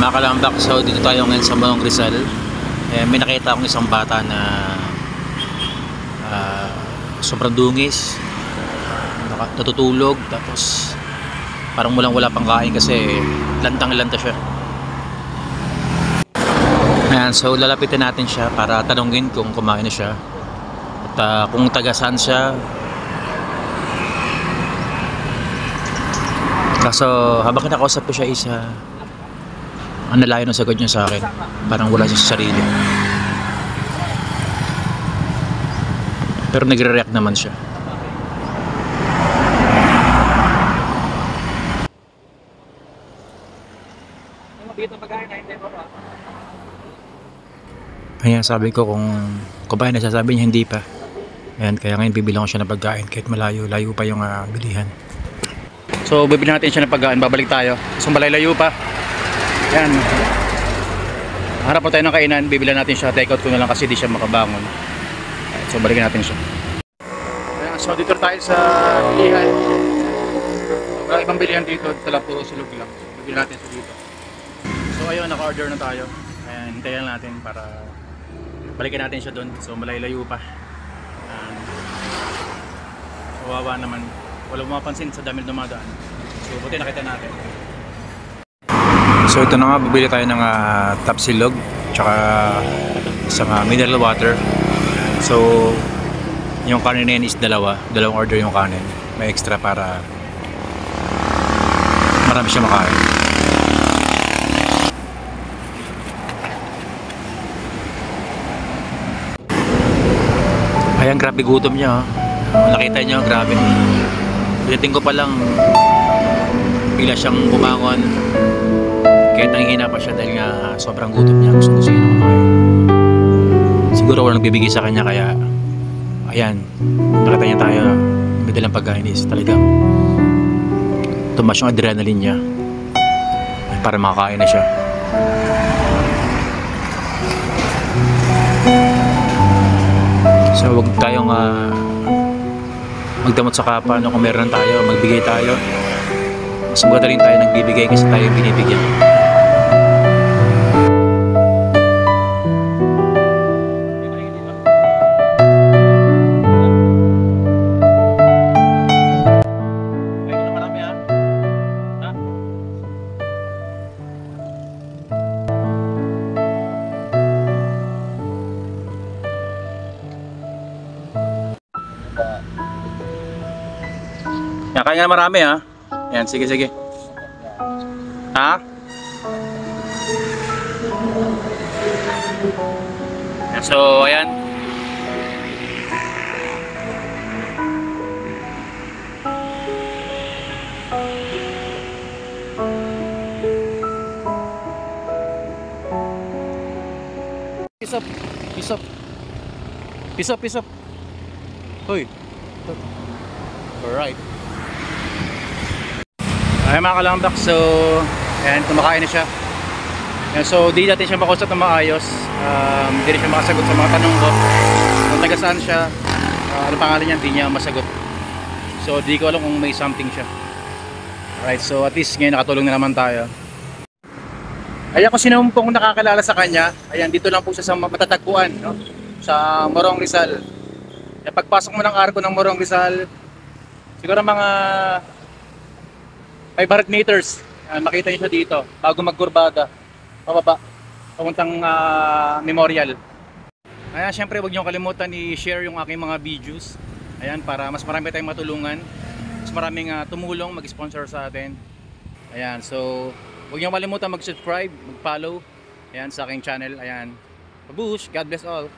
Mga kalambak, so dito tayo ngayon sa Morong Rizal. May nakita akong isang bata na sobrang dungis, natutulog, tapos parang wala pang kain kasi lantang-lanta siya. Ayan, so lalapitin natin siya para tanungin kung kumain na siya at kung taga saan siya. Kaso habang kinakausap ko siya, ang nalayo ng sagot niya sa akin, parang wala siya sa sarili, pero nagre-react naman siya. Kaya sabi ko kung kumain na siya, sabi niya hindi pa. Ayan, kaya ngayon bibilang ko siya ng pagkain kahit layo pa yung bilihan. So bibili natin siya ng pagkain, babalik tayo. So malayo pa. Yan, harap po tayo ng kainan, bibilan natin siya, take out ko na lang kasi di siya makabangon. So balikan natin siya. Ayan, so dito tayo sa bilihan. So ibang bilihan dito, lang puro sulog lang. Bibilan natin siya dito. So ayun, naka-order na tayo. Ayan, hintayin natin para balikan natin siya doon. So malayo pa. Ayan. So wawa naman, walang mapansin sa dami na dumadaan. So buti nakita natin. So ito na nga, bibili tayo ng tapsilog tsaka isang mineral water. So yung kanin na yun is dalawang order yung kanin, may extra para marami siya makain. Ayan, grabe gutom niya, nakita niyo, grabe. Pagdating ko pa lang bigla siyang bumangon. Kahit nangihina pa siya dahil nga sobrang gutom niya, gusto niya na kumain. Siguro walang nagbibigay sa kanya, kaya ayan, nakita niya tayo may dalang pagkain is talagang tumaas yung adrenaline niya para makakain na siya. So huwag tayong magdamot sa kapwa, no? Kung meron tayo, magbigay tayo. Mas maganda rin tayo nagbibigay kasi tayo yung binibigyan. Yan, kaya nga marami ha. Yan, sige. Ha? Yan, so, ayan. Peace up. Hoy. Alright. Ay mga kalambak, so ayan, kumakain na siya. Ayan, so di natin siya makausap na maayos, di rin siya makasagot sa mga tanong ko kung taga saan siya, ano pangalan niya, di niya masagot. So di ko alam kung may something siya. Alright, so at least ngayon nakatulong na naman tayo. Ayan, kung sino pong nakakalala sa kanya, ayan, dito lang po siya sa matatagpuan, no? Sa Morong Rizal. Ayan, pagpasok mo ng arko ng Morong Rizal, siguro mga 500 meters, makita niyo siya dito bago magkurbada pababa papuntang Memorial. Ayan, syempre huwag niyo kalimutan i-share yung aking mga videos, ayan, para mas marami tayong matulungan, mas maraming tumulong mag-sponsor sa atin. Ayan, so huwag niyo kalimutan mag-subscribe, mag-follow, ayan, sa aking channel. Ayan, babush, God bless all.